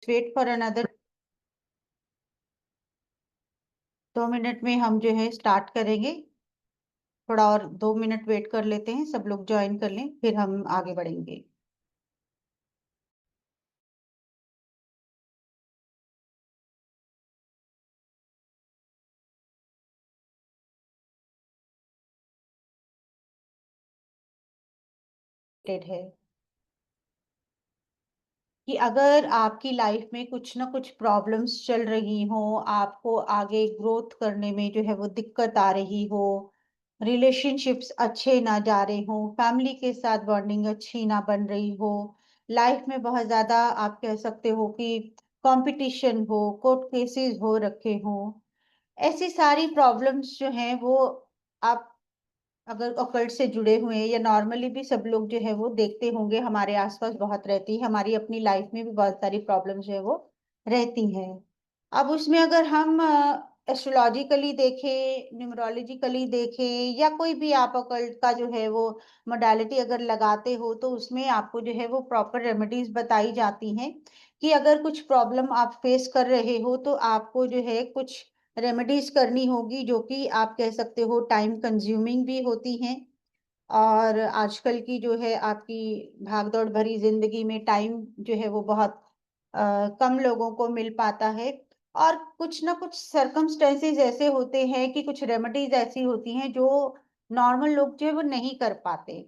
Wait for another 2 minute में हम जो है स्टार्ट करेंगे। थोड़ा और 2 मिनट वेट कर लेते हैं, सब लोग ज्वाइन कर लें, फिर हम आगे बढ़ेंगे। है कि अगर आपकी लाइफ में कुछ ना कुछ प्रॉब्लम्स चल रही हो, आपको आगे ग्रोथ करने में जो है वो दिक्कत आ रही हो, रिलेशनशिप्स अच्छे ना जा रहे हो, फैमिली के साथ बॉन्डिंग अच्छी ना बन रही हो, लाइफ में बहुत ज्यादा आप कह सकते हो कि कंपटीशन हो, कोर्ट केसेस हो रखे हो, ऐसी सारी प्रॉब्लम्स जो हैं वो आप अगर ऑकल्ट से जुड़े हुए हैं या नॉर्मली भी सब लोग जो है वो देखते होंगे, हमारे आसपास बहुत रहती है, हमारी अपनी लाइफ में भी बहुत सारी प्रॉब्लम्स जो है वो रहती हैं। अब उसमें अगर हम एस्ट्रोलॉजिकली देखें, न्यूमरोलॉजिकली देखें, या कोई भी आप ऑकल्ट का जो है वो मोडालिटी अगर लगाते हो, तो उसमें आपको जो है वो प्रॉपर रेमेडीज बताई जाती हैं कि अगर कुछ प्रॉब्लम आप फेस कर रहे हो तो आपको जो है कुछ रेमेडीज करनी होगी, जो कि आप कह सकते हो टाइम कंज्यूमिंग भी होती हैं। और आजकल की जो है आपकी भागदौड़ भरी जिंदगी में टाइम जो है वो बहुत कम लोगों को मिल पाता है। और कुछ ना कुछ सरकमस्टेंसेस ऐसे होते हैं कि कुछ रेमेडीज ऐसी होती हैं जो नॉर्मल लोग जो है वो नहीं कर पाते।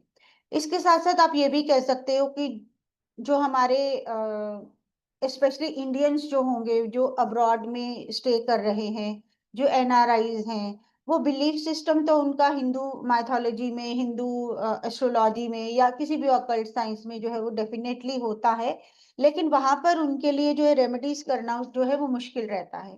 इसके साथ साथ आप ये भी कह सकते हो कि जो हमारे स्पेशली इंडियंस जो होंगे जो अब्रॉड में स्टे कर रहे हैं, जो एनआरआईज हैं, वो बिलीफ सिस्टम तो उनका हिंदू माइथोलॉजी में, हिंदू एस्ट्रोलॉजी में या किसी भी ऑकल्ट साइंस में जो है वो डेफिनेटली होता है। लेकिन वहां पर उनके लिए जो है रेमेडीज करना जो है वो मुश्किल रहता है,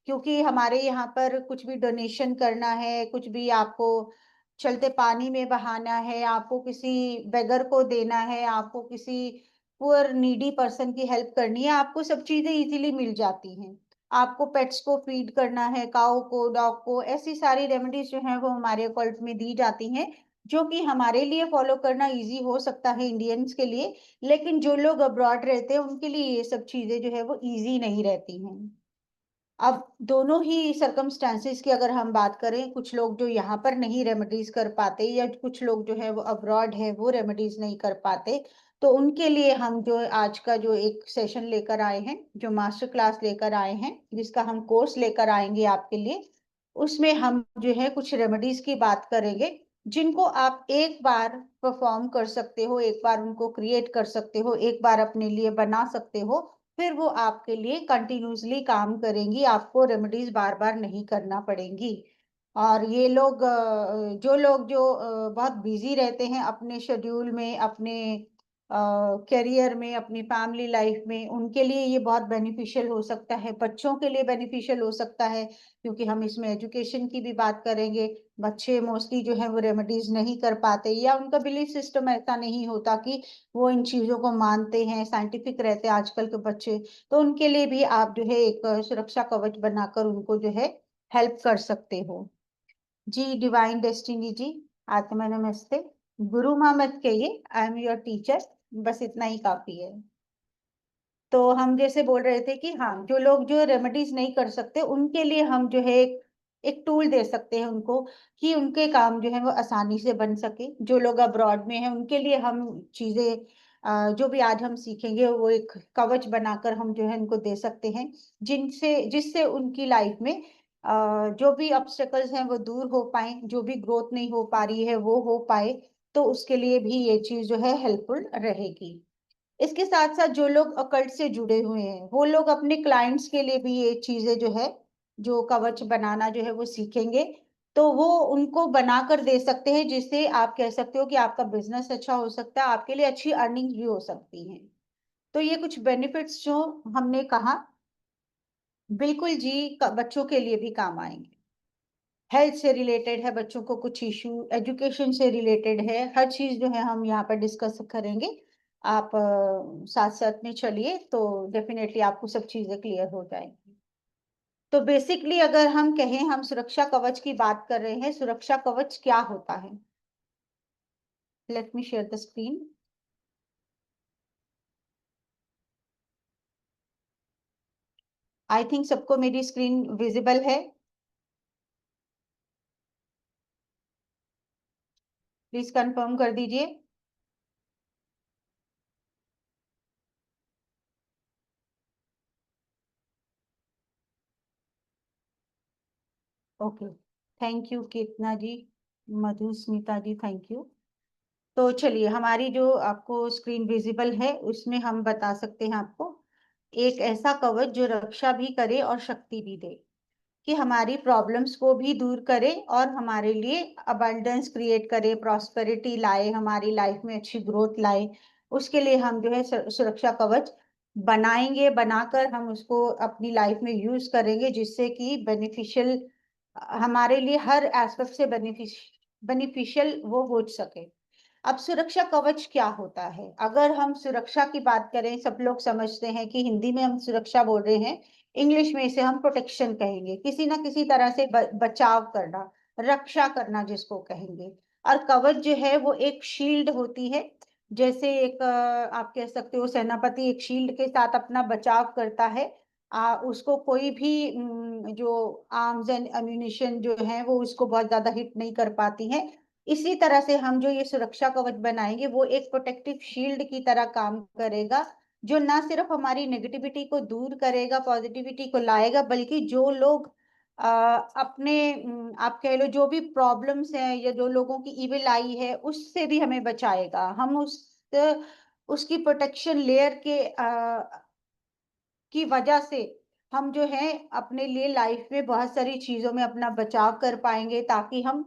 क्योंकि हमारे यहाँ पर कुछ भी डोनेशन करना है, कुछ भी आपको चलते पानी में बहाना है, आपको किसी बेगर को देना है, आपको किसी पुअर नीडी पर्सन की हेल्प करनी है, आपको सब चीजें इजीली मिल जाती हैं। आपको पेट्स को फीड करना है, काऊ को, डॉग को, ऐसी सारी रेमेडीज जो हैं वो हमारे अकॉल्ट में दी जाती हैं, जो कि हमारे लिए फॉलो करना इजी हो सकता है इंडियंस के लिए। लेकिन जो लोग अब्रॉड रहते हैं उनके लिए ये सब चीजें जो है वो इजी नहीं रहती हैं। अब दोनों ही सरकमस्टांसेस की अगर हम बात करें, कुछ लोग जो यहाँ पर नहीं रेमेडीज कर पाते, या कुछ लोग जो है वो अब्रॉड है वो रेमेडीज नहीं कर पाते, तो उनके लिए हम जो आज का जो एक सेशन लेकर आए हैं, जो मास्टर क्लास लेकर आए हैं, जिसका हम कोर्स लेकर आएंगे आपके लिए, उसमें हम जो है कुछ रेमेडीज की बात करेंगे, जिनको आप एक बार परफॉर्म कर सकते हो, एक बार उनको क्रिएट कर सकते हो, एक बार अपने लिए बना सकते हो, फिर वो आपके लिए कंटिन्यूसली काम करेंगी, आपको रेमेडीज बार बार नहीं करना पड़ेंगी। और ये लोग जो बहुत बिजी रहते हैं अपने शेड्यूल में, अपने करियर में, अपनी फैमिली लाइफ में, उनके लिए ये बहुत बेनिफिशियल हो सकता है, बच्चों के लिए बेनिफिशियल हो सकता है, क्योंकि हम इसमें एजुकेशन की भी बात करेंगे। बच्चे मोस्टली जो है वो रेमेडीज नहीं कर पाते, या उनका बिलीफ सिस्टम ऐसा नहीं होता कि वो इन चीजों को मानते हैं, साइंटिफिक रहते हैं आजकल के बच्चे। तो उनके लिए भी आप जो है एक सुरक्षा कवच बनाकर उनको जो है हेल्प कर सकते हो। जी डिवाइन डेस्टिनी जी, आत्मा नमस्ते। गुरु माँ मत कहिए, आई एम योर टीचर, बस इतना ही काफी है। तो हम जैसे बोल रहे थे कि हाँ, जो लोग जो रेमेडीज नहीं कर सकते उनके लिए हम जो है एक टूल दे सकते हैं उनको, कि उनके काम जो है वो आसानी से बन सके। जो लोग अब्रॉड में हैं उनके लिए हम चीजें जो भी आज हम सीखेंगे वो एक कवच बनाकर हम जो है उनको दे सकते हैं, जिससे उनकी लाइफ में जो भी ऑब्स्टेकल्स हैं वो दूर हो पाए, जो भी ग्रोथ नहीं हो पा रही है वो हो पाए। तो उसके लिए भी ये चीज जो है हेल्पफुल रहेगी। इसके साथ साथ जो लोग अकल्ट से जुड़े हुए हैं वो लोग अपने क्लाइंट्स के लिए भी ये चीजें जो है, जो कवच बनाना जो है वो सीखेंगे, तो वो उनको बनाकर दे सकते हैं, जिससे आप कह सकते हो कि आपका बिजनेस अच्छा हो सकता है, आपके लिए अच्छी अर्निंग भी हो सकती है। तो ये कुछ बेनिफिट्स जो हमने कहा, बिल्कुल जी, बच्चों के लिए भी काम आएंगे। हेल्थ से रिलेटेड है, बच्चों को कुछ इशू, एजुकेशन से रिलेटेड है, हर चीज जो है हम यहाँ पर डिस्कस करेंगे। आप साथ साथ में चलिए तो डेफिनेटली आपको सब चीजें क्लियर हो जाएंगी। तो बेसिकली अगर हम कहें, हम सुरक्षा कवच की बात कर रहे हैं, सुरक्षा कवच क्या होता है? Let me share the screen. I think सबको मेरी स्क्रीन विजिबल है। प्लीज कंफर्म कर दीजिए। ओके, थैंक यू कितना जी, मधुस्मिता जी, थैंक यू। तो चलिए, हमारी जो आपको स्क्रीन विजिबल है उसमें हम बता सकते हैं आपको एक ऐसा कवच जो रक्षा भी करे और शक्ति भी दे, कि हमारी प्रॉब्लम्स को भी दूर करे और हमारे लिए अबंडेंस क्रिएट करे, प्रॉस्पेरिटी लाए, हमारी लाइफ में अच्छी ग्रोथ लाए। उसके लिए हम जो है सुरक्षा कवच बनाएंगे, बनाकर हम उसको अपनी लाइफ में यूज करेंगे, जिससे कि बेनिफिशियल, हमारे लिए हर एस्पेक्ट से बेनिफिशियल वो हो सके। अब सुरक्षा कवच क्या होता है? अगर हम सुरक्षा की बात करें, सब लोग समझते हैं कि हिंदी में हम सुरक्षा बोल रहे हैं, इंग्लिश में इसे हम प्रोटेक्शन कहेंगे, किसी ना किसी तरह से बचाव करना, रक्षा करना जिसको कहेंगे। और कवच जो है वो एक शील्ड होती है, जैसे एक आप कह सकते हो सेनापति एक शील्ड के साथ अपना बचाव करता है। उसको कोई भी जो आर्म्स एंड अम्यूनिशन जो है वो उसको बहुत ज्यादा हिट नहीं कर पाती है। इसी तरह से हम जो ये सुरक्षा कवच बनाएंगे वो एक प्रोटेक्टिव शील्ड की तरह काम करेगा, जो ना सिर्फ हमारी नेगेटिविटी को दूर करेगा, पॉजिटिविटी को लाएगा, बल्कि जो लोग अपने आप कह लो जो भी प्रॉब्लम्स हैं या जो लोगों की इविल आई है उससे भी हमें बचाएगा। हम उसकी प्रोटेक्शन लेयर के की वजह से हम जो है अपने लिए लाइफ में बहुत सारी चीजों में अपना बचाव कर पाएंगे, ताकि हम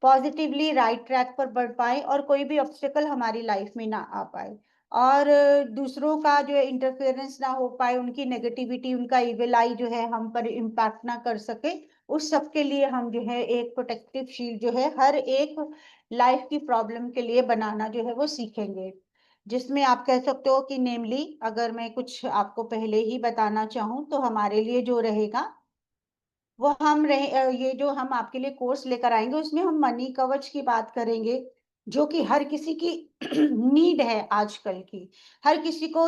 पॉजिटिवली राइट ट्रैक पर बढ़ पाए और कोई भी ऑब्स्टेकल हमारी लाइफ में ना आ पाए, और दूसरों का जो है इंटरफेरेंस ना हो पाए, उनकी नेगेटिविटी, उनका इविल आई जो है हम पर इम्पैक्ट ना कर सके। उस सब के लिए हम जो है एक प्रोटेक्टिव शील्ड जो है हर एक लाइफ की प्रॉब्लम के लिए बनाना जो है वो सीखेंगे। जिसमें आप कह सकते हो कि नेमली, अगर मैं कुछ आपको पहले ही बताना चाहूँ तो हमारे लिए जो रहेगा वो हम रहे ये जो हम आपके लिए कोर्स लेकर आएंगे उसमें हम मनी कवच की बात करेंगे, जो कि हर किसी की नीड है आजकल की। हर किसी को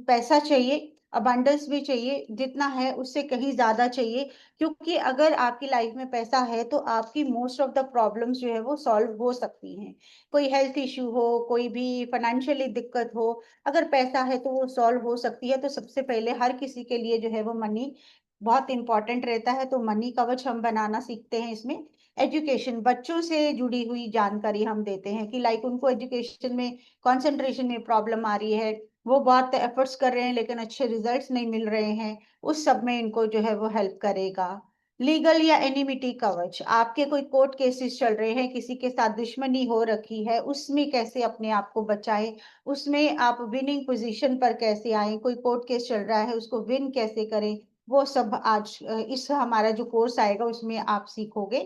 पैसा चाहिए, अबंडेंस भी चाहिए, जितना है उससे कहीं ज्यादा चाहिए, क्योंकि अगर आपकी लाइफ में पैसा है तो आपकी मोस्ट ऑफ द प्रॉब्लम्स जो है वो सॉल्व हो सकती हैं। कोई हेल्थ इश्यू हो, कोई भी फाइनेंशियली दिक्कत हो, अगर पैसा है तो वो सॉल्व हो सकती है। तो सबसे पहले हर किसी के लिए जो है वो मनी बहुत इंपॉर्टेंट रहता है, तो मनी कवच हम बनाना सीखते हैं इसमें। एजुकेशन, बच्चों से जुड़ी हुई जानकारी हम देते हैं कि लाइक उनको एजुकेशन में कंसंट्रेशन में प्रॉब्लम आ रही है, वो बहुत एफर्ट्स कर रहे हैं लेकिन अच्छे रिजल्ट्स नहीं मिल रहे हैं, उस सब में इनको जो है वो हेल्प करेगा। लीगल या एनिमिटी कवच, आपके कोई कोर्ट केसेस चल रहे हैं, किसी के साथ दुश्मनी हो रखी है, उसमें कैसे अपने आप को बचाएं, उसमें आप विनिंग पोजीशन पर कैसे आए, कोई कोर्ट केस चल रहा है उसको विन कैसे करें, वो सब आज इस हमारा जो कोर्स आएगा उसमें आप सीखोगे।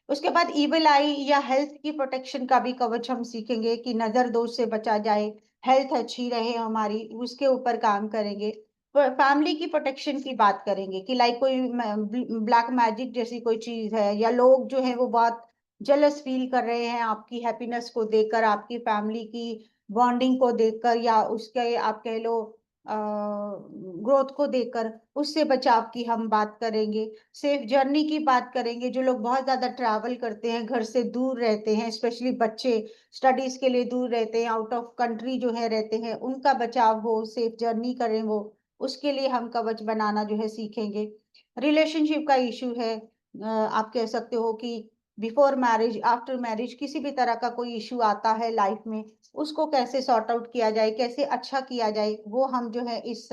उसके बाद इविल आई या हेल्थ की प्रोटेक्शन का भी कवच हम सीखेंगे, कि नजर दोष से बचा जाए, हेल्थ अच्छी रहे हमारी, उसके ऊपर काम करेंगे। फैमिली की प्रोटेक्शन की बात करेंगे कि लाइक कोई ब्लैक मैजिक जैसी कोई चीज है, या लोग जो है वो बहुत जेलस फील कर रहे हैं आपकी हैप्पीनेस को देखकर, आपकी फैमिली की बॉन्डिंग को देखकर, या उसके आप कह लो ग्रोथ को देखकर, उससे बचाव की हम बात करेंगे। सेफ जर्नी की बात करेंगे, जो लोग बहुत ज्यादा ट्रैवल करते हैं, घर से दूर रहते हैं, स्पेशली बच्चे स्टडीज के लिए दूर रहते हैं, आउट ऑफ कंट्री जो है रहते हैं, उनका बचाव हो, सेफ जर्नी करें वो, उसके लिए हम कवच बनाना जो है सीखेंगे। रिलेशनशिप का इशू है, आप कह सकते हो कि बिफोर मैरिज, आफ्टर मैरिज, किसी भी तरह का कोई इशू आता है लाइफ में, उसको कैसे सॉर्ट आउट किया जाए, कैसे अच्छा किया जाए, वो हम जो है इस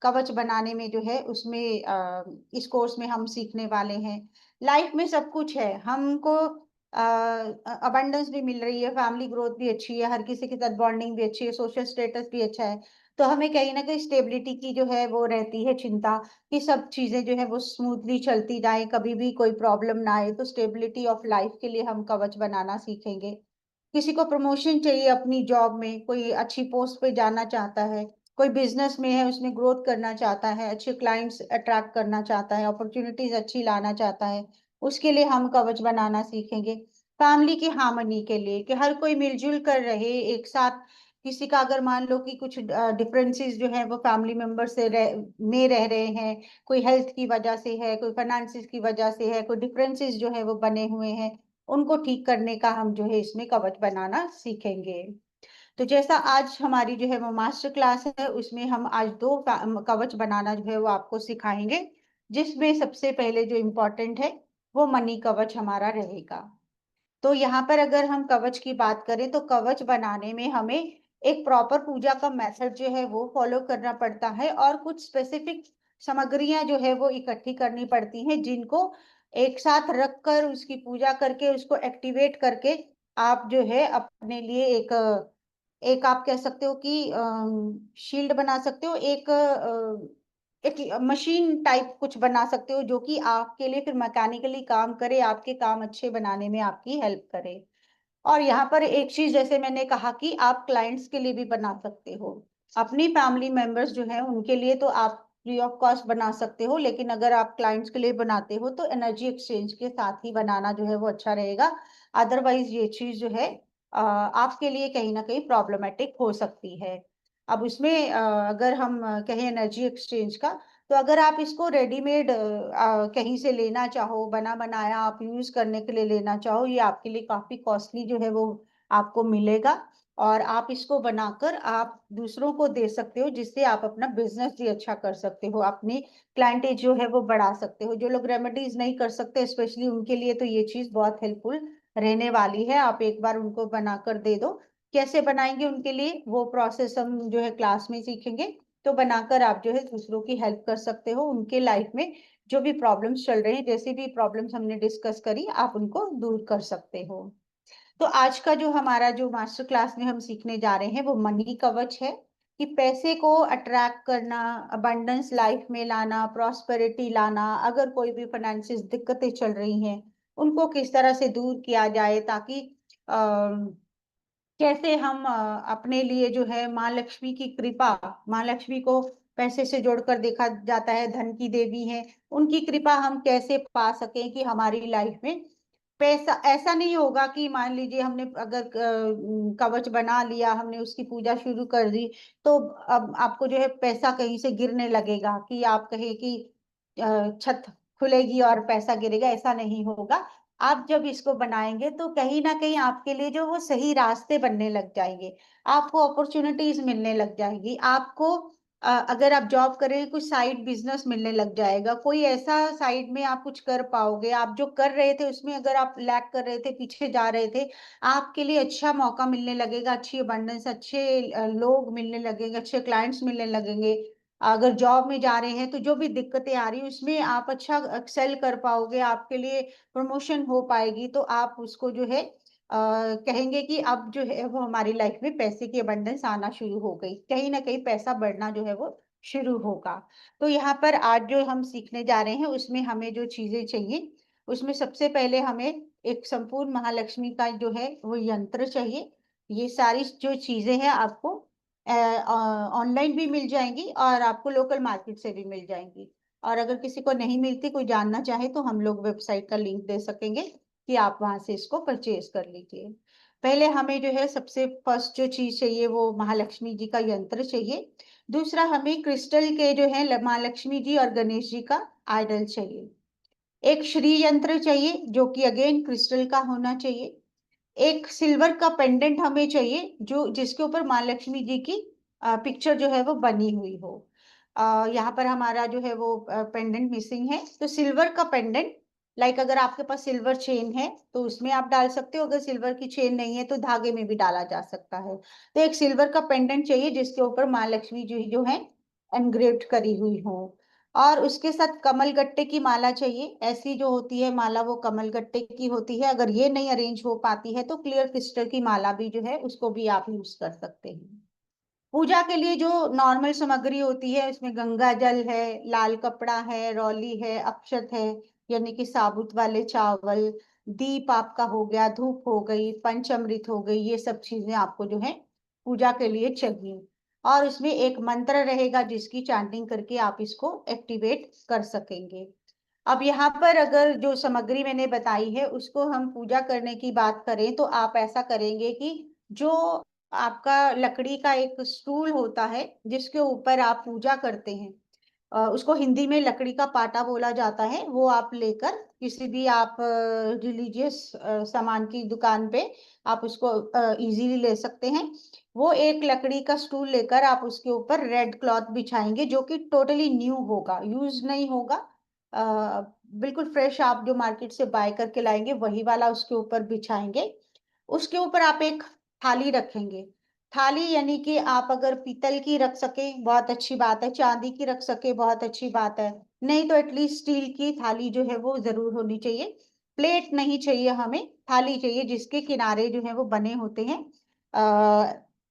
कवच बनाने में जो है उसमें इस कोर्स में हम सीखने वाले हैं। लाइफ में सब कुछ है, हमको अबंडेंस भी मिल रही है, फैमिली ग्रोथ भी अच्छी है, हर किसी के साथ बॉन्डिंग भी अच्छी है, सोशल स्टेटस भी अच्छा है, तो हमें कहीं ना कहीं स्टेबिलिटी की जो है वो रहती है चिंता, कि सब चीजें जो है वो स्मूथली चलती जाए, कभी भी कोई प्रॉब्लम ना आए। तो स्टेबिलिटी ऑफ लाइफ के लिए हम कवच बनाना सीखेंगे। किसी को प्रमोशन चाहिए अपनी जॉब में, कोई अच्छी पोस्ट पे जाना चाहता है, कोई बिजनेस में है उसमें ग्रोथ करना चाहता है, अच्छे क्लाइंट्स अट्रैक्ट करना चाहता है, अपॉर्चुनिटीज अच्छी लाना चाहता है, उसके लिए हम कवच बनाना सीखेंगे। फैमिली की हार्मनी के लिए, कि हर कोई मिलजुल कर रहे एक साथ, किसी का अगर मान लो कि कुछ डिफरेंसेस जो है वो फैमिली मेंबर से में रह रहे हैं, कोई हेल्थ की वजह से है, कोई फाइनेंसिस की वजह से है, कोई डिफरेंसेस जो है वो बने हुए हैं, उनको ठीक करने का हम जो है इसमें कवच बनाना सीखेंगे। तो जैसा आज हमारी जो है वो मास्टर क्लास है, उसमें हम आज दो कवच बनाना जो है वो आपको सिखाएंगे, जिसमें सबसे पहले जो इम्पोर्टेंट है वो मनी कवच हमारा रहेगा। तो यहाँ पर अगर हम कवच की बात करें तो कवच बनाने में हमें एक प्रॉपर पूजा का मेथड जो है वो फॉलो करना पड़ता है, और कुछ स्पेसिफिक सामग्रियां जो है वो इकट्ठी करनी पड़ती हैं, जिनको एक साथ रख कर उसकी पूजा करके उसको एक्टिवेट करके आप जो है अपने लिए एक एक आप कह सकते हो कि शील्ड बना सकते हो, एक मशीन टाइप कुछ बना सकते हो, जो कि आपके लिए फिर मैकेनिकली काम करे, आपके काम अच्छे बनाने में आपकी हेल्प करे। और यहाँ पर एक चीज जैसे मैंने कहा कि आप क्लाइंट्स के लिए भी बना सकते हो, अपनी फैमिली मेंबर्स जो है उनके लिए तो आप फ्री ऑफ कॉस्ट बना सकते हो, लेकिन अगर आप क्लाइंट्स के लिए बनाते हो तो एनर्जी एक्सचेंज के साथ ही बनाना जो है वो अच्छा रहेगा। अदरवाइज ये चीज जो है आपके लिए कहीं ना कहीं प्रॉब्लमेटिक हो सकती है। अब उसमें अगर हम कहें एनर्जी एक्सचेंज का, तो अगर आप इसको रेडीमेड कहीं से लेना चाहो, बना बनाया आप यूज करने के लिए लेना चाहो, ये आपके लिए काफी कॉस्टली जो है वो आपको मिलेगा। और आप इसको बनाकर आप दूसरों को दे सकते हो, जिससे आप अपना बिजनेस भी अच्छा कर सकते हो, अपनी क्लाइंटेज जो है वो बढ़ा सकते हो। जो लोग रेमेडीज नहीं कर सकते स्पेशली उनके लिए तो ये चीज बहुत हेल्पफुल रहने वाली है। आप एक बार उनको बनाकर दे दो। कैसे बनाएंगे उनके लिए वो प्रोसेस हम जो है क्लास में सीखेंगे। तो बनाकर आप जो है दूसरों की हेल्प कर सकते हो, उनके लाइफ में जो भी प्रॉब्लम्स चल रहे हैं, जैसे भी प्रॉब्लम्स हमने डिस्कस करी, आप उनको दूर कर सकते हो। तो आज का जो हमारा जो मास्टर क्लास में हम सीखने जा रहे हैं वो मनी कवच है, कि पैसे को अट्रैक्ट करना, अबंडेंस लाइफ में लाना, प्रॉस्पेरिटी लाना, अगर कोई भी फाइनेंशियल दिक्कतें चल रही हैं उनको किस तरह से दूर किया जाए, ताकि कैसे हम अपने लिए जो है माँ लक्ष्मी की कृपा, माँ लक्ष्मी को पैसे से जोड़कर देखा जाता है धन की देवी है, उनकी कृपा हम कैसे पा सकें कि हमारी लाइफ में पैसा ऐसा नहीं होगा कि मान लीजिए हमने अगर कवच बना लिया, हमने उसकी पूजा शुरू कर दी, तो अब आपको जो है पैसा कहीं से गिरने लगेगा, कि आप कहें कि छत खुलेगी और पैसा गिरेगा, ऐसा नहीं होगा। आप जब इसको बनाएंगे तो कहीं ना कहीं आपके लिए जो वो सही रास्ते बनने लग जाएंगे, आपको अपॉर्चुनिटीज मिलने लग जाएंगी, आपको अगर आप जॉब करेंगे कुछ साइड बिजनेस मिलने लग जाएगा, कोई ऐसा साइड में आप कुछ कर पाओगे, आप जो कर रहे थे उसमें अगर आप लैग कर रहे थे, पीछे जा रहे थे, आपके लिए अच्छा मौका मिलने लगेगा, अच्छी अबंडेंस, अच्छे लोग मिलने लगेंगे, अच्छे क्लाइंट्स मिलने लगेंगे। अगर जॉब में जा रहे हैं तो जो भी दिक्कतें आ रही है उसमें आप अच्छा एक्सेल कर पाओगे, आपके लिए प्रमोशन हो पाएगी, तो आप उसको जो है कहेंगे कि अब जो है वो हमारी लाइफ में पैसे की अबंडेंस आना शुरू हो गई, कहीं ना कहीं पैसा बढ़ना जो है वो शुरू होगा। तो यहाँ पर आज जो हम सीखने जा रहे हैं उसमें हमें जो चीजें चाहिए, उसमें सबसे पहले हमें एक संपूर्ण महालक्ष्मी का जो है वो यंत्र चाहिए। ये सारी जो चीजें हैं आपको ऑनलाइन भी मिल जाएंगी और आपको लोकल मार्केट से भी मिल जाएंगी। और अगर किसी को नहीं मिलती, कोई जानना चाहे, तो हम लोग वेबसाइट का लिंक दे सकेंगे कि आप वहां से इसको परचेज कर लीजिए। पहले हमें जो है सबसे फर्स्ट जो चीज चाहिए वो महालक्ष्मी जी का यंत्र चाहिए। दूसरा हमें क्रिस्टल के जो है महालक्ष्मी जी और गणेश जी का आइडल चाहिए। एक श्री यंत्र चाहिए जो कि अगेन क्रिस्टल का होना चाहिए। एक सिल्वर का पेंडेंट हमें चाहिए जो जिसके ऊपर माँ लक्ष्मी जी की पिक्चर जो है वो बनी हुई हो। यहाँ पर हमारा जो है वो पेंडेंट मिसिंग है, तो सिल्वर का पेंडेंट, लाइक अगर आपके पास सिल्वर चेन है तो उसमें आप डाल सकते हो, अगर सिल्वर की चेन नहीं है तो धागे में भी डाला जा सकता है। तो एक सिल्वर का पेंडेंट चाहिए जिसके ऊपर माँ लक्ष्मी जी जो है एनग्रेव्ड करी हुई हो। और उसके साथ कमल गट्टे की माला चाहिए, ऐसी जो होती है माला वो कमल गट्टे की होती है। अगर ये नहीं अरेंज हो पाती है तो क्लियर क्रिस्टल की माला भी जो है उसको भी आप यूज कर सकते हैं। पूजा के लिए जो नॉर्मल सामग्री होती है उसमें गंगा जल है, लाल कपड़ा है, रौली है, अक्षत है, यानी कि साबुत वाले चावल, दीप आपका हो गया, धूप हो गई, पंचामृत हो गई, ये सब चीजें आपको जो है पूजा के लिए चाहिए। और उसमें एक मंत्र रहेगा जिसकी चैंटिंग करके आप इसको एक्टिवेट कर सकेंगे। अब यहाँ पर अगर जो सामग्री मैंने बताई है उसको हम पूजा करने की बात करें तो आप ऐसा करेंगे कि जो आपका लकड़ी का एक स्टूल होता है जिसके ऊपर आप पूजा करते हैं। उसको हिंदी में लकड़ी का पाटा बोला जाता है। वो आप लेकर किसी भी आप रिलीजियस सामान की दुकान पे आप उसको इजीली ले सकते हैं। वो एक लकड़ी का स्टूल लेकर आप उसके ऊपर रेड क्लॉथ बिछाएंगे जो कि टोटली न्यू होगा, यूज नहीं होगा। बिल्कुल फ्रेश आप जो मार्केट से बाय करके लाएंगे वही वाला उसके ऊपर बिछाएंगे। उसके ऊपर आप एक थाली रखेंगे। थाली यानी कि आप अगर पीतल की रख सके बहुत अच्छी बात है, चांदी की रख सके बहुत अच्छी बात है, नहीं तो एटलीस्ट स्टील की थाली जो है वो जरूर होनी चाहिए। प्लेट नहीं चाहिए हमें, थाली चाहिए जिसके किनारे जो है वो बने होते हैं।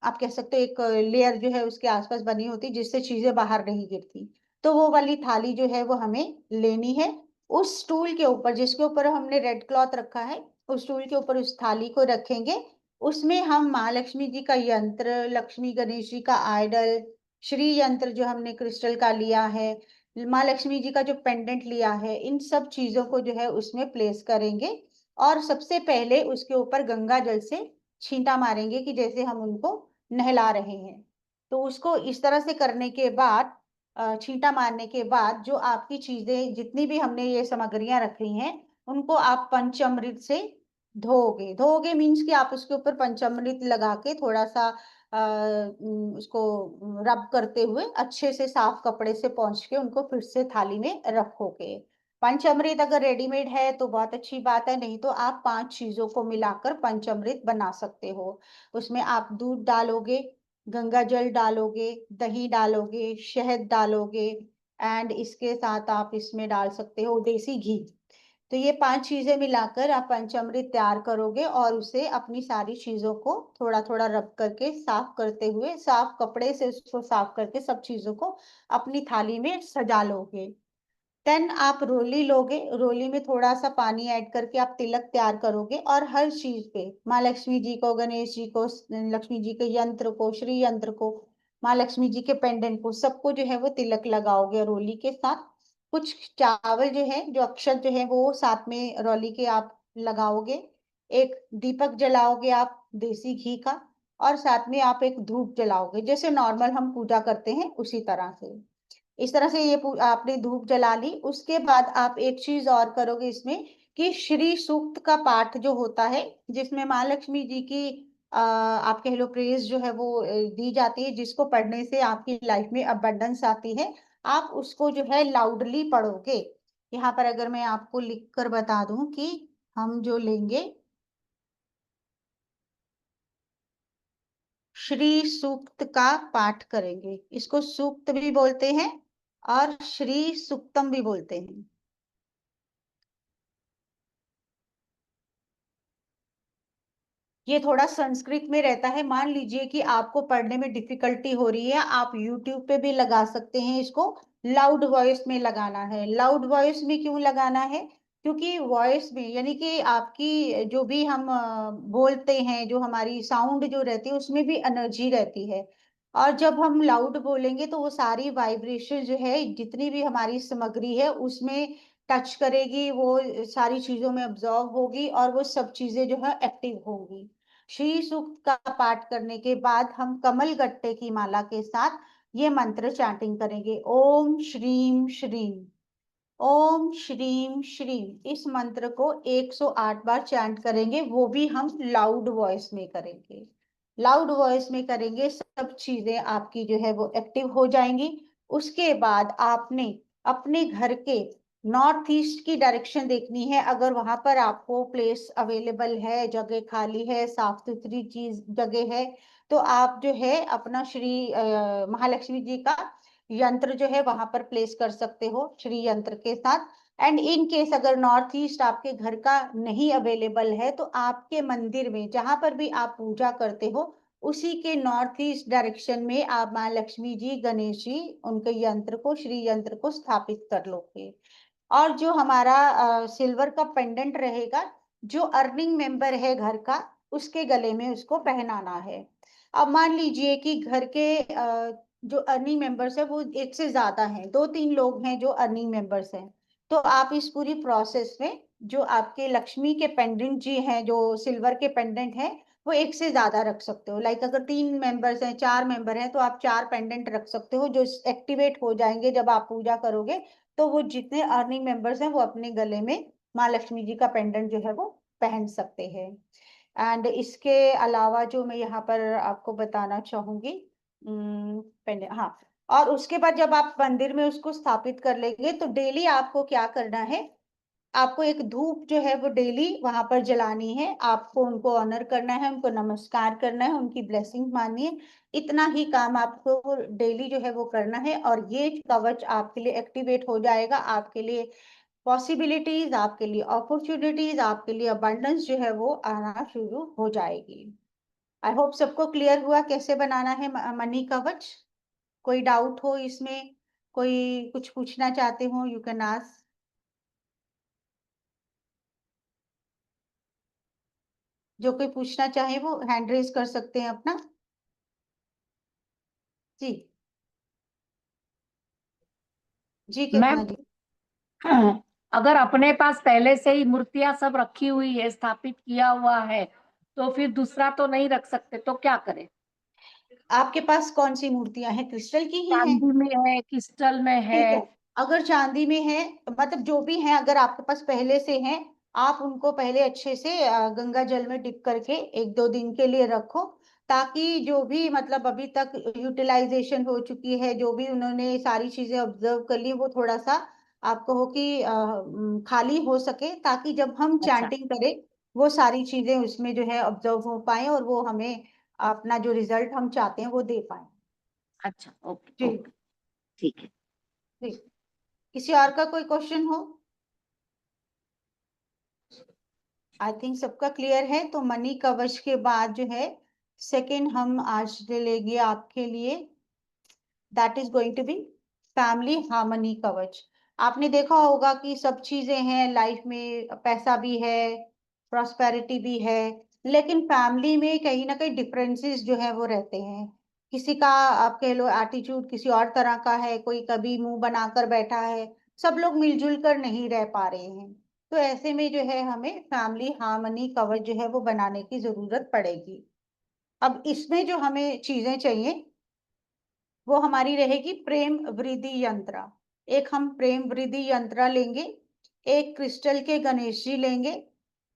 आप कह सकते हो एक लेयर जो है उसके आसपास बनी होती है जिससे चीजें बाहर नहीं गिरती। तो वो वाली थाली जो है वो हमें लेनी है। उस स्टूल के ऊपर जिसके ऊपर हमने रेड क्लॉथ रखा है, उस स्टूल के ऊपर उस थाली को रखेंगे। उसमें हम महालक्ष्मी जी का यंत्र, लक्ष्मी गणेश जी का आइडल, श्री यंत्र जो हमने क्रिस्टल का लिया है, माँ लक्ष्मी जी का जो पेंडेंट लिया है, इन सब चीजों को जो है उसमें प्लेस करेंगे। और सबसे पहले उसके ऊपर गंगा जल से छींटा मारेंगे कि जैसे हम उनको नहला रहे हैं। तो उसको इस तरह से करने के बाद छींटा मारने के बाद जो आपकी चीजें जितनी भी हमने ये सामग्रियां रखी हैं उनको आप पंचामृत से धोओगे। धोओगे मीन्स कि आप उसके ऊपर पंचामृत लगा के थोड़ा सा उसको रब करते हुए अच्छे से साफ कपड़े से पोंछ के उनको फिर से थाली में रखोगे। पंचामृत अगर रेडीमेड है तो बहुत अच्छी बात है, नहीं तो आप 5 चीजों को मिलाकर पंचामृत बना सकते हो। उसमें आप दूध डालोगे, गंगा जल डालोगे, दही डालोगे, शहद डालोगे, एंड इसके साथ आप इसमें डाल सकते हो देसी घी। तो ये 5 चीजें मिलाकर आप पंचामृत तैयार करोगे और उसे अपनी सारी चीजों को थोड़ा थोड़ा रब करके साफ करते हुए साफ कपड़े से उसको साफ करके सब चीजों को अपनी थाली में सजा लोगे। देन आप रोली लोगे, रोली में थोड़ा सा पानी ऐड करके आप तिलक तैयार करोगे और हर चीज पे माँ लक्ष्मी जी को, गणेश जी को, लक्ष्मी जी के यंत्र को, श्री यंत्र को, माँ लक्ष्मी जी के पेंडेंट को, सबको जो है वो तिलक लगाओगे रोली के साथ। कुछ चावल जो है, जो अक्षत जो है वो साथ में रोली के आप लगाओगे। एक दीपक जलाओगे आप देसी घी का, और साथ में आप एक धूप जलाओगे जैसे नॉर्मल हम पूजा करते हैं उसी तरह से। इस तरह से ये आपने धूप जला ली। उसके बाद आप एक चीज और करोगे इसमें कि श्री सूक्त का पाठ जो होता है जिसमें माँ लक्ष्मी जी की आप कह लो प्रेज जो है वो दी जाती है, जिसको पढ़ने से आपकी लाइफ में अबंडेंस आती है। आप उसको जो है लाउडली पढ़ोगे। यहाँ पर अगर मैं आपको लिख कर बता दूं कि हम जो लेंगे श्री सूक्त का पाठ करेंगे। इसको सूक्त भी बोलते हैं और श्री सुक्तम भी बोलते हैं। ये थोड़ा संस्कृत में रहता है। मान लीजिए कि आपको पढ़ने में डिफिकल्टी हो रही है, आप यूट्यूब पे भी लगा सकते हैं इसको। लाउड वॉइस में लगाना है। लाउड वॉइस में क्यों लगाना है? क्योंकि वॉइस में यानी कि आपकी जो भी हम बोलते हैं, जो हमारी साउंड जो रहती है उसमें भी एनर्जी रहती है। और जब हम लाउड बोलेंगे तो वो सारी वाइब्रेशन जो है जितनी भी हमारी सामग्री है उसमें टच करेगी, वो सारी चीजों में अब्जॉर्व होगी और वो सब चीजें जो है एक्टिव होंगी। श्री सूक्त का पाठ करने के बाद हम कमल गट्टे की माला के साथ ये मंत्र चैंटिंग करेंगे। ओम श्रीम श्रीम, ओम श्रीम श्रीम। इस मंत्र को 108 बार चैंट करेंगे, वो भी हम लाउड वॉइस में करेंगे। लाउड वॉइस में करेंगे, सब चीजें आपकी जो है वो एक्टिव हो जाएंगी। उसके बाद आपने अपने घर के नॉर्थ ईस्ट की डायरेक्शन देखनी है। अगर वहां पर आपको प्लेस अवेलेबल है, जगह खाली है, साफ सुथरी चीज जगह है, तो आप जो है अपना श्री महालक्ष्मी जी का यंत्र जो है वहां पर प्लेस कर सकते हो श्री यंत्र के साथ। एंड इन केस अगर नॉर्थ ईस्ट आपके घर का नहीं अवेलेबल है तो आपके मंदिर में जहां पर भी आप पूजा करते हो उसी के नॉर्थ ईस्ट डायरेक्शन में आप माँ लक्ष्मी जी, गणेश जी, उनके यंत्र को, श्री यंत्र को स्थापित कर लोगे। और जो हमारा सिल्वर का पेंडेंट रहेगा, जो अर्निंग मेंबर है घर का, उसके गले में उसको पहनाना है। अब मान लीजिए कि घर के जो अर्निंग मेंबर्स है वो एक से ज्यादा हैं, 2-3 लोग हैं जो अर्निंग मेंबर्स हैं, तो आप इस पूरी प्रोसेस में जो आपके लक्ष्मी के पेंडेंट जी हैं, जो सिल्वर के पेंडेंट हैं, वो एक से ज्यादा रख सकते हो। लाइक अगर 3 मेंबर्स हैं, 4 मेंबर हैं, तो आप 4 पेंडेंट रख सकते हो जो एक्टिवेट हो जाएंगे जब आप पूजा करोगे। तो वो जितने अर्निंग मेंबर्स हैं वो अपने गले में माँ लक्ष्मी जी का पेंडेंट जो है वो पहन सकते हैं। एंड इसके अलावा जो मैं यहाँ पर आपको बताना चाहूंगी, पेंडेंट, हाँ। और उसके बाद जब आप मंदिर में उसको स्थापित कर लेंगे तो डेली आपको क्या करना है, आपको एक धूप जो है वो डेली वहां पर जलानी है। आपको उनको ऑनर करना है, उनको नमस्कार करना है, उनकी ब्लेसिंग माननी है। इतना ही काम आपको डेली जो है वो करना है, और ये कवच आपके लिए एक्टिवेट हो जाएगा। आपके लिए पॉसिबिलिटीज, आपके लिए अपॉर्चुनिटीज, आपके लिए अबंडेंस जो है वो आना शुरू हो जाएगी। आई होप सबको क्लियर हुआ कैसे बनाना है मनी कवच। कोई डाउट हो इसमें, कोई कुछ पूछना चाहते हो, यू कैन आस्क। जो कोई पूछना चाहे वो हैंड रेज कर सकते हैं अपना। जी। जी कितना मैम, जी। अगर अपने पास पहले से ही मूर्तियां सब रखी हुई है, स्थापित किया हुआ है, तो फिर दूसरा तो नहीं रख सकते, तो क्या करें? आपके पास कौन सी मूर्तियां हैं, क्रिस्टल की ही हैं? चांदी में है, क्रिस्टल में है। ठीक है। अगर चांदी में है, मतलब जो भी है, अगर आपके पास पहले से हैं, आप उनको पहले अच्छे से गंगा जल में डिप करके 1-2 दिन के लिए रखो। ताकि जो भी मतलब अभी तक यूटिलाइजेशन हो चुकी है, जो भी उन्होंने सारी चीजें ऑब्जर्व कर ली, वो थोड़ा सा आपको हो कि खाली हो सके, ताकि जब हम अच्छा। चैंटिंग करें वो सारी चीजें उसमें जो है ऑब्जर्व हो पाए, और वो हमें अपना जो रिजल्ट हम चाहते हैं वो दे पाए। अच्छा, ओके जी। ओके, ठीक है। जी। किसी और का कोई क्वेश्चन हो? आई थिंक सबका क्लियर है। तो मनी कवच के बाद जो है सेकंड हम आज ले लेंगे आपके लिए, that is going to be family harmony कवच। आपने देखा होगा कि सब चीजें हैं लाइफ में, पैसा भी है, प्रॉस्पेरिटी भी है, लेकिन फैमिली में कहीं ना कहीं डिफरेंसेस जो है वो रहते हैं। किसी का आप कह लो एटीट्यूड किसी और तरह का है, कोई कभी मुंह बनाकर बैठा है, सब लोग मिलजुल कर नहीं रह पा रहे हैं। तो ऐसे में जो है हमें फैमिली हार्मनी कवच जो है वो बनाने की जरूरत पड़ेगी। अब इसमें जो हमें चीजें चाहिए वो हमारी रहेगी प्रेम वृद्धि यंत्रा। एक हम प्रेम वृद्धि यंत्रा लेंगे, एक क्रिस्टल के गणेश जी लेंगे,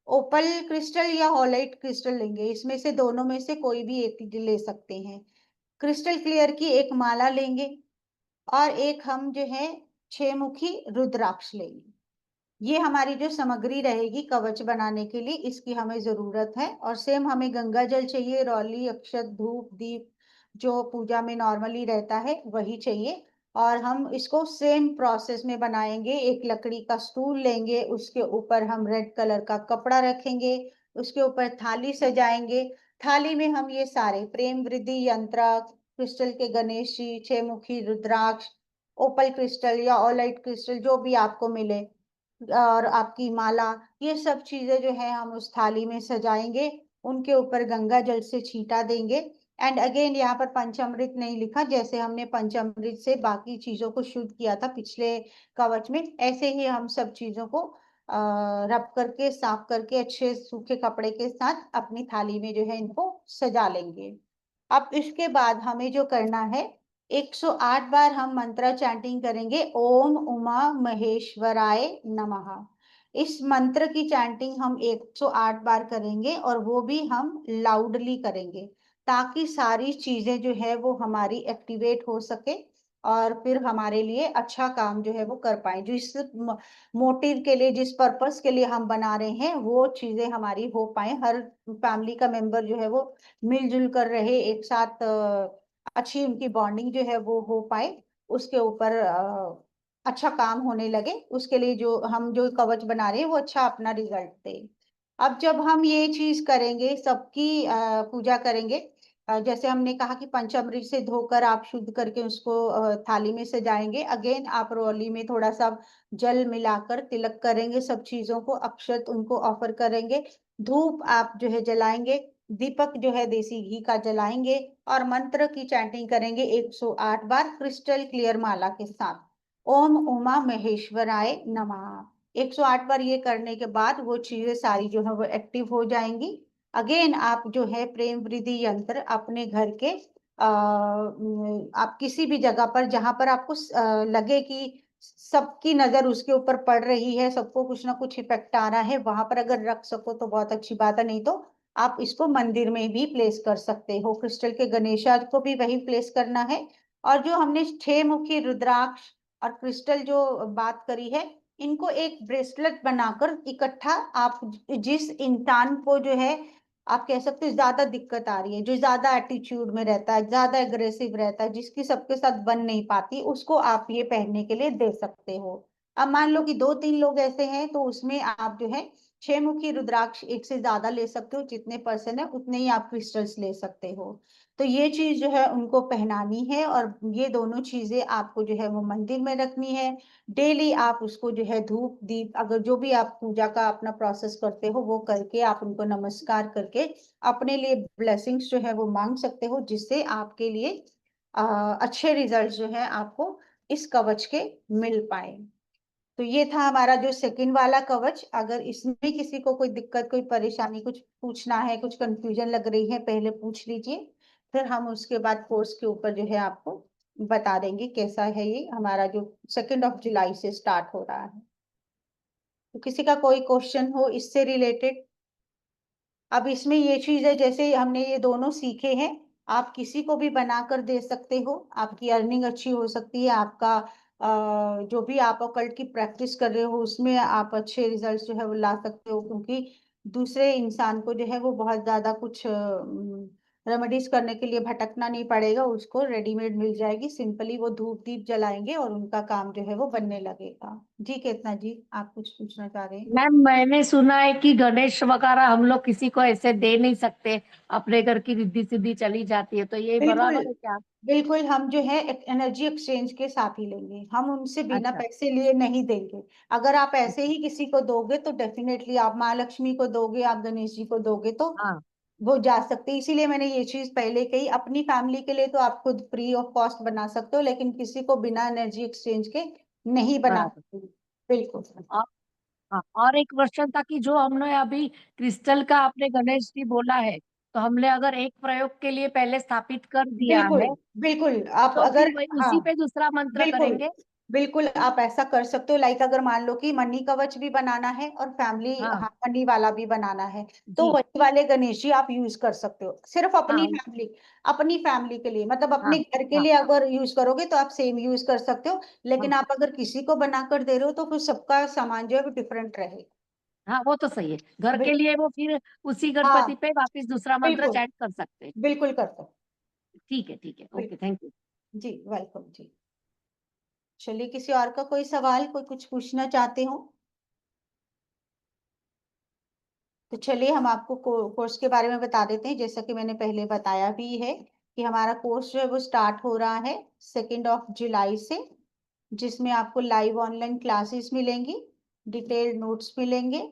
ओपल क्रिस्टल या हॉलाइट क्रिस्टल लेंगे, इसमें से दोनों में से कोई भी एक ले सकते हैं। क्रिस्टल क्लियर की एक माला लेंगे, और एक हम जो है 6 मुखी रुद्राक्ष लेंगे। ये हमारी जो सामग्री रहेगी कवच बनाने के लिए, इसकी हमें जरूरत है। और सेम हमें गंगा जल चाहिए, रौली, अक्षत, धूप, दीप, जो पूजा में नॉर्मली रहता है वही चाहिए। और हम इसको सेम प्रोसेस में बनाएंगे। एक लकड़ी का स्टूल लेंगे, उसके ऊपर हम रेड कलर का कपड़ा रखेंगे, उसके ऊपर थाली सजाएंगे। थाली में हम ये सारे प्रेम वृद्धि यंत्र, क्रिस्टल के गणेश जी, 6 मुखी रुद्राक्ष, ओपल क्रिस्टल या ऑलाइट क्रिस्टल जो भी आपको मिले, और आपकी माला, ये सब चीजें जो है हम उस थाली में सजाएंगे। उनके ऊपर गंगा जल से छींटा देंगे। एंड अगेन यहाँ पर पंचामृत नहीं लिखा, जैसे हमने पंचामृत से बाकी चीजों को शुद्ध किया था पिछले कवच में, ऐसे ही हम सब चीजों को रब करके साफ करके अच्छे सूखे कपड़े के साथ अपनी थाली में जो है इनको सजा लेंगे। अब इसके बाद हमें जो करना है, 108 बार हम मंत्र चैंटिंग करेंगे, ओम उमा महेश्वराय नमः। इस मंत्र की चैंटिंग हम 108 बार करेंगे, और वो भी हम लाउडली करेंगे, ताकि सारी चीजें जो है वो हमारी एक्टिवेट हो सके, और फिर हमारे लिए अच्छा काम जो है वो कर पाए। जो इस मोटिव के लिए, जिस पर्पस के लिए हम बना रहे हैं, वो चीजें हमारी हो पाए। हर फैमिली का मेंबर जो है वो मिलजुल कर रहे एक साथ, अच्छी उनकी बॉन्डिंग जो है वो हो पाए, उसके ऊपर अच्छा काम होने लगे, उसके लिए जो हम जो कवच बना रहे हैं वो अच्छा अपना रिजल्ट दे। अब जब हम ये चीज करेंगे, सबकी पूजा करेंगे, जैसे हमने कहा कि पंचामृत से धोकर आप शुद्ध करके उसको थाली में सजाएंगे। अगेन आप रोली में थोड़ा सा जल मिलाकर तिलक करेंगे, सब चीजों को अक्षत उनको ऑफर करेंगे। धूप आप जो है जलाएंगे, दीपक जो है देसी घी का जलाएंगे, और मंत्र की चैंटिंग करेंगे 108 बार क्रिस्टल क्लियर माला के साथ, ओम उमा महेश्वराय नमः। 108 बार ये करने के बाद वो चीजें सारी जो है वो एक्टिव हो जाएंगी। अगेन आप जो है प्रेम वृद्धि यंत्र अपने घर के आप किसी भी जगह पर जहां पर आपको लगे कि सबकी नजर उसके ऊपर पड़ रही है, सबको कुछ ना कुछ इफेक्ट आ रहा है, वहां पर अगर रख सको तो बहुत अच्छी बात है, नहीं तो आप इसको मंदिर में भी प्लेस कर सकते हो। क्रिस्टल के गणेशा को भी वही प्लेस करना है। और जो हमने 6 मुखी रुद्राक्ष और क्रिस्टल जो बात करी है, इनको एक ब्रेसलेट बनाकर इकट्ठा आप जिस इंसान को जो है आप कह सकते हो ज्यादा दिक्कत आ रही है, जो ज्यादा एटीट्यूड में रहता है, ज्यादा एग्रेसिव रहता है, जिसकी सबके साथ बन नहीं पाती, उसको आप ये पहनने के लिए दे सकते हो। अब मान लो कि 2-3 लोग ऐसे हैं, तो उसमें आप जो है 6 मुखी रुद्राक्ष एक से ज्यादा ले सकते हो, जितने पर्सन है उतने ही आप क्रिस्टल्स ले सकते हो। तो ये चीज जो है उनको पहनानी है, और ये दोनों चीजें आपको जो है वो मंदिर में रखनी है। डेली आप उसको जो है धूप दीप, अगर जो भी आप पूजा का अपना प्रोसेस करते हो वो करके आप उनको नमस्कार करके अपने लिए ब्लेसिंग्स जो है वो मांग सकते हो, जिससे आपके लिए अच्छे रिजल्ट जो है आपको इस कवच के मिल पाए। तो ये था हमारा जो सेकंड वाला कवच। अगर इसमें किसी को कोई दिक्कत, कोई परेशानी, कुछ पूछना है, कुछ कंफ्यूजन लग रही है, पहले पूछ लीजिए, फिर हम उसके बाद कोर्स के ऊपर जो है आपको बता देंगे कैसा है। ये हमारा जो 2 जुलाई से स्टार्ट हो रहा है। तो किसी का कोई क्वेश्चन हो इससे रिलेटेड? अब इसमें ये चीज है, जैसे हमने ये दोनों सीखे हैं, आप किसी को भी बनाकर दे सकते हो, आपकी अर्निंग अच्छी हो सकती है, आपका जो भी आप ऑकल्ट की प्रैक्टिस कर रहे हो उसमें आप अच्छे रिजल्ट जो है वो ला सकते हो, क्योंकि दूसरे इंसान को जो है वो बहुत ज्यादा कुछ रेमेडीज करने के लिए भटकना नहीं पड़ेगा, उसको रेडीमेड मिल जाएगी, सिंपली वो धूप दीप जलाएंगे और उनका काम जो है वो बनने लगेगा। जी केतना जी, आप कुछ पूछना चाह रहे हैं? मैम मैंने सुना है कि गणेश वगैरह हम लोग किसी को ऐसे दे नहीं सकते, अपने घर की रिद्धि सिद्धि चली जाती है, तो ये बिल्कुल, बराबर है क्या? बिल्कुल हम जो है एक एनर्जी एक्सचेंज के साथ ही लेंगे, हम उनसे बिना अच्छा। पैसे लिए नहीं देंगे। अगर आप ऐसे अच्छा। ही किसी को दोगे तो डेफिनेटली, आप माँ लक्ष्मी को दोगे, आप गणेश जी को दोगे तो हाँ। वो जा सकते हैं। इसीलिए मैंने ये चीज पहले कही, अपनी फैमिली के लिए तो आप खुद फ्री ऑफ कॉस्ट बना सकते हो, लेकिन किसी को बिना एनर्जी एक्सचेंज के नहीं बना बराबर। सकते। बिल्कुल। और हाँ, और एक क्वेश्चन था कि जो हमने अभी क्रिस्टल का आपने गणेश जी बोला है, तो हमने अगर एक प्रयोग के लिए पहले स्थापित कर दिया बिल्कुल, है, बिल्कुल आप तो अगर, फिर वही हाँ, उसी पे दूसरा मंत्र बिल्कुल, करेंगे? बिल्कुल आप ऐसा कर सकते हो। लाइक अगर मान लो कि मनी कवच भी बनाना है और फैमिली, हाँ। हाँ, मनी वाला भी बनाना है, तो जी। वही वाले गणेश जी आप यूज कर सकते हो, सिर्फ अपनी हाँ। फैमिली, अपनी फैमिली के लिए, मतलब हाँ। अपने घर के हाँ। लिए अगर यूज करोगे तो आप सेम यूज कर सकते हो। लेकिन हाँ। आप अगर किसी को बनाकर दे रहे हो तो फिर सबका सामान जो है वो डिफरेंट रहेगा। हाँ, वो तो सही है। घर के बिल, लिए वो फिर उसी हाँ, गणपति पे वापस दूसरा मंत्र बिल्कुल, चैंट कर सकते हैं। बिल्कुल कर सकते ठीक है, ठीक है, हो। Okay, thank you. जी वेलकम जी। चलिए, किसी और का कोई सवाल, कोई कुछ पूछना चाहते हो? तो चलिए हम आपको कोर्स के बारे में बता देते हैं। जैसा कि मैंने पहले बताया भी है कि हमारा कोर्स जो है वो स्टार्ट हो रहा है 2 जुलाई से, जिसमें आपको लाइव ऑनलाइन क्लासेस मिलेंगी, डिटेल्ड नोट्स मिलेंगे,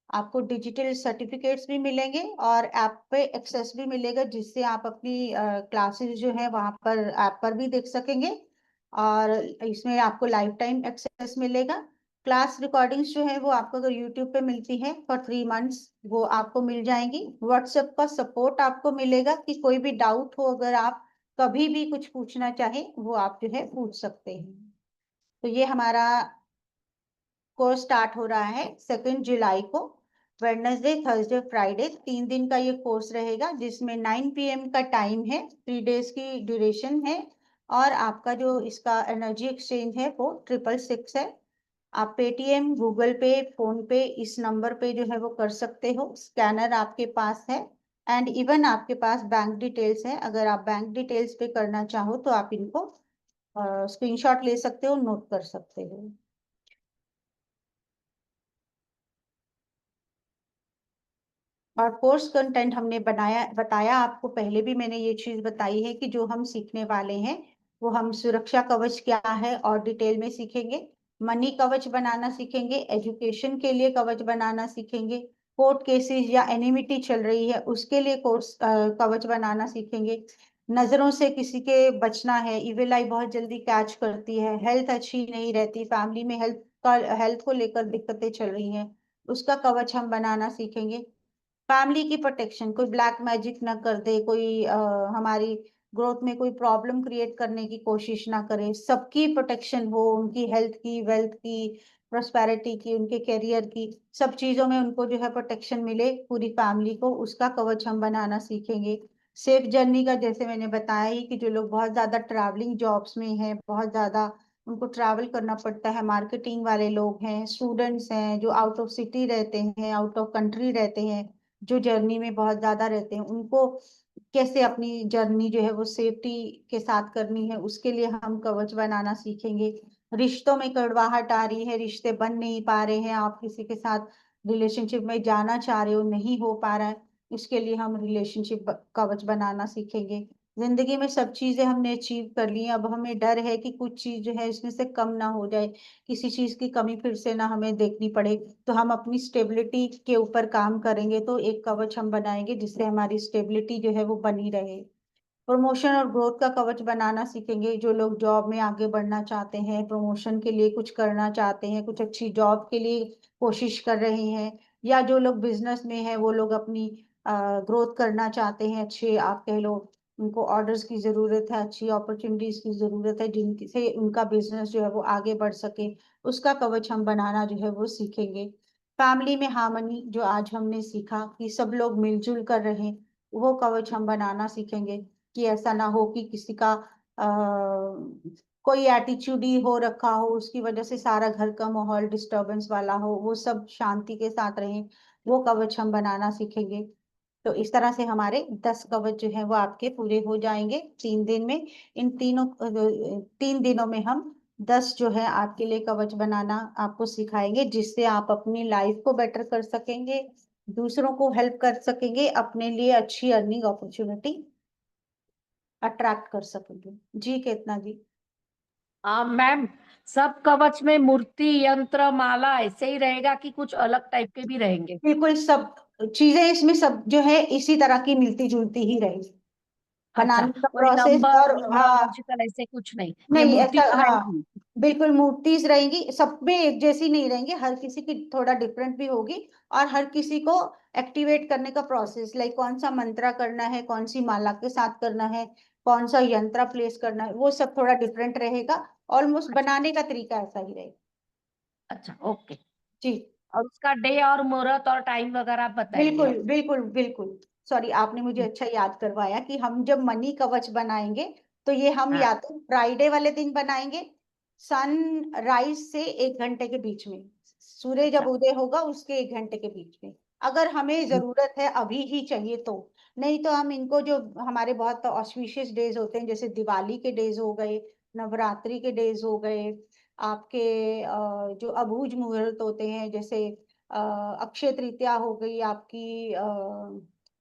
आपको डिजिटल सर्टिफिकेट्स भी मिलेंगे, और ऐप पे एक्सेस भी मिलेगा, जिससे आप अपनी क्लासेस जो है वहाँ पर ऐप पर भी देख सकेंगे, और इसमें आपको लाइफ टाइम एक्सेस मिलेगा। क्लास रिकॉर्डिंग्स जो है वो आपको अगर यूट्यूब पे मिलती है फॉर 3 मंथ्स, वो आपको मिल जाएंगी। व्हाट्सएप का सपोर्ट आपको मिलेगा कि कोई भी डाउट हो, अगर आप कभी भी कुछ पूछना चाहें वो आप जो है पूछ सकते हैं। तो ये हमारा कोर्स स्टार्ट हो रहा है 2 जुलाई को, वेडनेसडे थर्सडे फ्राइडे 3 दिन का ये कोर्स रहेगा, जिसमें 9 PM का टाइम है, 3 डेज की ड्यूरेशन है, और आपका जो इसका एनर्जी एक्सचेंज है वो 666 है। आप पेटीएम, गूगल पे, फोन पे, इस नंबर पे जो है वो कर सकते हो, स्कैनर आपके पास है, एंड इवन आपके पास बैंक डिटेल्स है। अगर आप बैंक डिटेल्स पे करना चाहो तो आप इनको स्क्रीनशॉट ले सकते हो, नोट कर सकते हो। और कोर्स कंटेंट हमने बनाया बताया आपको, पहले भी मैंने ये चीज बताई है कि जो हम सीखने वाले हैं वो हम सुरक्षा कवच क्या है और डिटेल में सीखेंगे, मनी कवच बनाना सीखेंगे, एजुकेशन के लिए कवच बनाना सीखेंगे, कोर्ट केसेस या एनिमिटी चल रही है उसके लिए कोर्स कवच बनाना सीखेंगे, नजरों से किसी के बचना है, इविल आई बहुत जल्दी कैच करती है, हेल्थ अच्छी नहीं रहती, फैमिली में हेल्थ को लेकर दिक्कतें चल रही हैं, उसका कवच हम बनाना सीखेंगे। फैमिली की प्रोटेक्शन, कोई ब्लैक मैजिक ना कर दे, कोई हमारी ग्रोथ में कोई प्रॉब्लम क्रिएट करने की कोशिश ना करे, सबकी प्रोटेक्शन हो, उनकी हेल्थ की, वेल्थ की, प्रोस्पेरिटी की, उनके करियर की, सब चीजों में उनको जो है प्रोटेक्शन मिले पूरी फैमिली को, उसका कवच हम बनाना सीखेंगे। सेफ जर्नी का जैसे मैंने बताया ही कि जो लोग बहुत ज्यादा ट्रैवलिंग जॉब्स में हैं, बहुत ज्यादा उनको ट्रैवल करना पड़ता है, मार्केटिंग वाले लोग हैं, स्टूडेंट्स हैं जो आउट ऑफ सिटी रहते हैं, आउट ऑफ कंट्री रहते हैं, जो जर्नी में बहुत ज्यादा रहते हैं, उनको कैसे अपनी जर्नी जो है वो सेफ्टी के साथ करनी है, उसके लिए हम कवच बनाना सीखेंगे। रिश्तों में कड़वाहट आ रही है, रिश्ते बन नहीं पा रहे हैं, आप किसी के साथ रिलेशनशिप में जाना चाह रहे हो, नहीं हो पा रहा है, उसके लिए हम रिलेशनशिप कवच बनाना सीखेंगे। जिंदगी में सब चीजें हमने अचीव कर ली हैं, अब हमें डर है कि कुछ चीज जो है इसमें से कम ना हो जाए, किसी चीज की कमी फिर से ना हमें देखनी पड़े, तो हम अपनी स्टेबिलिटी के ऊपर काम करेंगे, तो एक कवच हम बनाएंगे जिससे हमारी स्टेबिलिटी जो है वो बनी रहे। प्रमोशन और ग्रोथ का कवच बनाना सीखेंगे, जो लोग जॉब में आगे बढ़ना चाहते हैं, प्रमोशन के लिए कुछ करना चाहते हैं, कुछ अच्छी जॉब के लिए कोशिश कर रहे हैं, या जो लोग बिजनेस में है वो लोग अपनी ग्रोथ करना चाहते हैं, अच्छे आप कह लो उनको ऑर्डर्स की जरूरत है, अच्छी अपॉर्चुनिटीज की जरूरत है जिनसे उनका बिजनेस जो है वो आगे बढ़ सके, उसका कवच हम बनाना जो है वो सीखेंगे। फैमिली में हार्मनी जो आज हमने सीखा कि सब लोग मिलजुल कर रहें, वो कवच हम बनाना सीखेंगे, कि ऐसा ना हो कि किसी का कोई एटीट्यूड ही हो रखा हो, उसकी वजह से सारा घर का माहौल डिस्टरबेंस वाला हो, वो सब शांति के साथ रहें, वो कवच हम बनाना सीखेंगे। तो इस तरह से हमारे 10 कवच जो है वो आपके पूरे हो जाएंगे 3 दिन में। इन 3 दिनों में हम 10 जो है आपके लिए कवच बनाना आपको सिखाएंगे, जिससे आप अपनी लाइफ को बेटर कर सकेंगे, दूसरों को हेल्प कर सकेंगे, अपने लिए अच्छी अर्निंग अपॉर्चुनिटी अट्रैक्ट कर सकेंगे। जी केतना जी। मैम, सब कवच में मूर्ति, यंत्र, माला ऐसे ही रहेगा कि कुछ अलग टाइप के भी रहेंगे? बिल्कुल सब चीजें इसमें सब जो है इसी तरह की मिलती जुलती ही रहेगी, अच्छा, बनाने का कोई प्रोसेस नंबर, और हाँ, न्यूमरोलॉजिकल ऐसे कुछ नहीं, ये नहीं मूर्ति ऐसा तो हाँ, रहेगी। बिल्कुल मूर्तिज रहेंगी, सब में एक जैसी नहीं रहेंगी, हर किसी की थोड़ा डिफरेंट भी होगी, और हर किसी को एक्टिवेट करने का प्रोसेस, लाइक कौन सा मंत्रा करना है, कौन सी माला के साथ करना है, कौन सा यंत्र प्लेस करना है, वो सब थोड़ा डिफरेंट रहेगा, ऑलमोस्ट अच्छा। बनाने का तरीका ऐसा ही रहेगा। अच्छा, ओके। जी और उसका डे और मुहूर्त और टाइम वगैरह आप बताएंगे? बिल्कुल बिल्कुल बिल्कुल। सॉरी, आपने मुझे अच्छा याद करवाया कि हम जब मनी कवच बनाएंगे तो ये हम हाँ। या तो फ्राइडे वाले दिन बनाएंगे, सन राइज से 1 घंटे के बीच में, सूर्य जब अच्छा। उदय होगा उसके 1 घंटे के बीच में, अगर हमें जरूरत है अभी ही चाहिए तो, नहीं तो हम इनको जो हमारे बहुत ऑस्पिशियस डेज होते हैं, जैसे दिवाली के डेज हो गए, नवरात्रि के डेज हो गए, आपके जो अबूझ मुहूर्त होते हैं, जैसे अक्षय तृतीया हो गई आपकी,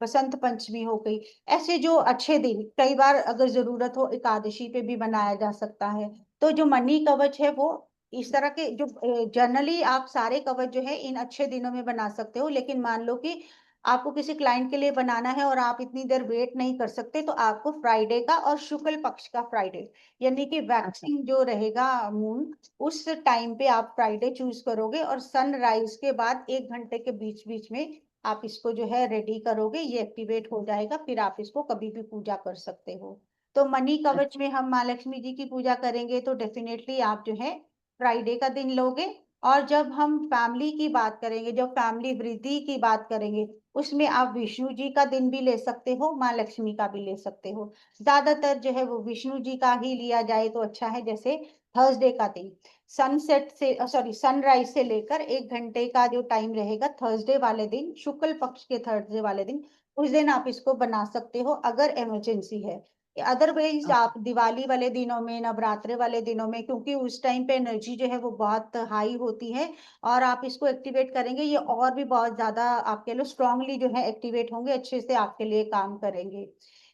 बसंत पंचमी हो गई, ऐसे जो अच्छे दिन, कई बार अगर जरूरत हो एकादशी पे भी बनाया जा सकता है। तो जो मनी कवच है वो इस तरह के जो जनरली आप सारे कवच जो है इन अच्छे दिनों में बना सकते हो, लेकिन मान लो कि आपको किसी क्लाइंट के लिए बनाना है और आप इतनी देर वेट नहीं कर सकते, तो आपको फ्राइडे का और शुक्ल पक्ष का फ्राइडे, यानी कि अच्छा। वैक्सिंग जो रहेगा मून, उस टाइम पे आप फ्राइडे चूज करोगे, और सनराइज के बाद 1 घंटे के बीच बीच में आप इसको जो है रेडी करोगे, ये एक्टिवेट हो जाएगा, फिर आप इसको कभी भी पूजा कर सकते हो। तो मनी कवच अच्छा। में हम माँ लक्ष्मी जी की पूजा करेंगे तो डेफिनेटली आप जो है फ्राइडे का दिन लोगे, और जब हम फैमिली की बात करेंगे, जब फैमिली वृद्धि की बात करेंगे, उसमें आप विष्णु जी का दिन भी ले सकते हो, माँ लक्ष्मी का भी ले सकते हो। ज्यादातर जो है वो विष्णु जी का ही लिया जाए तो अच्छा है, जैसे थर्सडे का दिन, सनसेट से सॉरी सनराइज से लेकर 1 घंटे का जो टाइम रहेगा थर्सडे वाले दिन, शुक्ल पक्ष के थर्सडे वाले दिन, उस दिन आप इसको बना सकते हो अगर इमरजेंसी है। Otherwise okay. आप दिवाली वाले दिनों में, नवरात्रे वाले दिनों में, क्योंकि उस टाइम पे एनर्जी जो है वो बहुत हाई होती है, और आप इसको एक्टिवेट करेंगे, ये और भी बहुत ज्यादा आपके लिए स्ट्रांगली जो है एक्टिवेट होंगे, अच्छे से आपके लिए काम करेंगे।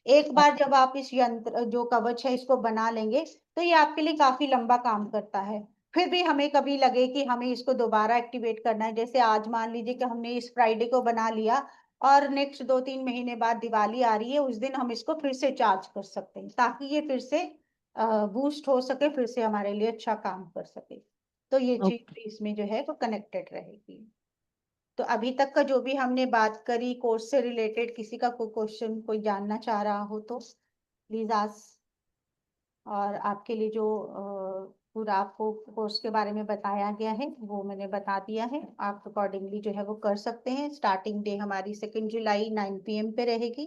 एक बार ओके। जब आप इस यंत्र जो कवच है इसको बना लेंगे, तो ये आपके लिए काफी लंबा काम करता है। फिर भी हमें कभी लगे कि हमें इसको दोबारा एक्टिवेट करना है, जैसे आज मान लीजिए कि हमने इस फ्राइडे को बना लिया, और नेक्स्ट 2-3 महीने बाद दिवाली आ रही है, उस दिन हम इसको फिर से चार्ज कर सकते हैं, ताकि ये फिर से बूस्ट हो सके, फिर से हमारे लिए अच्छा काम कर सके। तो ये चीज ओके। भी इसमें जो है वो कनेक्टेड रहेगी। तो अभी तक का जो भी हमने बात करी कोर्स से रिलेटेड, किसी का कोई क्वेश्चन कोई जानना चाह रहा हो तो प्लीज आस्क। और आपके लिए जो पूरा आपको कोर्स के बारे में बताया गया है वो मैंने बता दिया है, आप अकॉर्डिंगली जो है वो कर सकते हैं। स्टार्टिंग डे हमारी 2 जुलाई 9 PM पे रहेगी।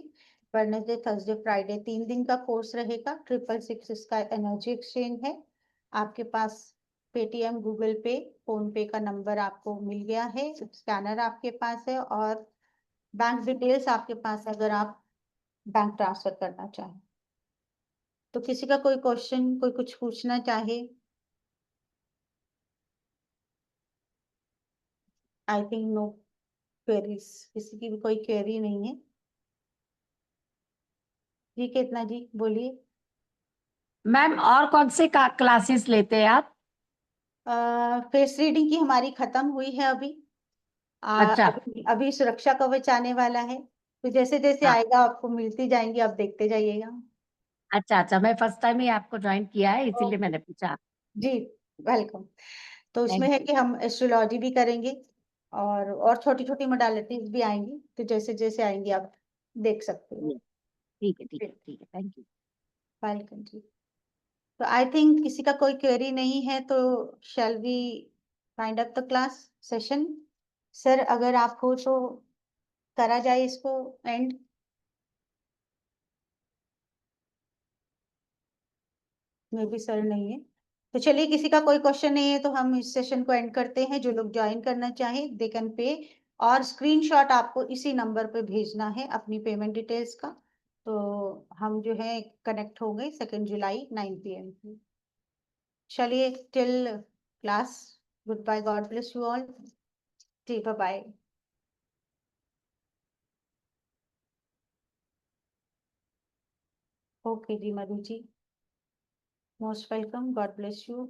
वेडनेसडे थर्सडे फ्राइडे 3 दिन का कोर्स रहेगा। 666 इसका एनर्जी एक्सचेंज है। आपके पास पेटीएम, गूगल पे, फोन पे का नंबर आपको मिल गया है, स्कैनर आपके पास है और बैंक डिटेल्स आपके पास है अगर आप बैंक ट्रांसफर करना चाहें। तो किसी का कोई क्वेश्चन, कोई कुछ पूछना चाहे? आई थिंक नो क्वेरीज, किसी की भी कोई क्वेरी नहीं है। जी केतना जी बोलिए। मैम और कौन से क्लासेस लेते हैं आप? फेस रीडिंग की हमारी खत्म हुई है अभी। अच्छा। अभी सुरक्षा कवच आने वाला है, तो जैसे जैसे हाँ। आएगा आपको मिलती जाएंगी, आप देखते जाइएगा। अच्छा अच्छा, मैं फर्स्ट टाइम ही आपको ज्वाइन किया है इसीलिए ओके मैंने पूछा। जी, वेलकम। तो इसमें थैंक है यू। कि हम एस्ट्रोलॉजी भी करेंगे और छोटी छोटी मोडालिटीज भी आएंगी, तो जैसे जैसे आएंगी आप देख सकते हो। ठीक है ठीक है ठीक है, थैंक यू। वेलकम जी। तो आई थिंक किसी का कोई क्वेरी नहीं है, तो shall we find up the class session. Sir अगर आप हो तो करा जाए इसको एंड। मे भी सर नहीं है, तो चलिए किसी का कोई क्वेश्चन नहीं है तो हम इस सेशन को एंड करते हैं। जो लोग ज्वाइन करना चाहें दे कैन पे, और स्क्रीनशॉट आपको इसी नंबर पे भेजना है अपनी पेमेंट डिटेल्स का। तो हम जो है कनेक्ट हो गए 2 जुलाई 9 PM की। चलिए till class, good bye, God bless you all. जी बाय बाय। ओके जी Madhu ji, most welcome, God bless you.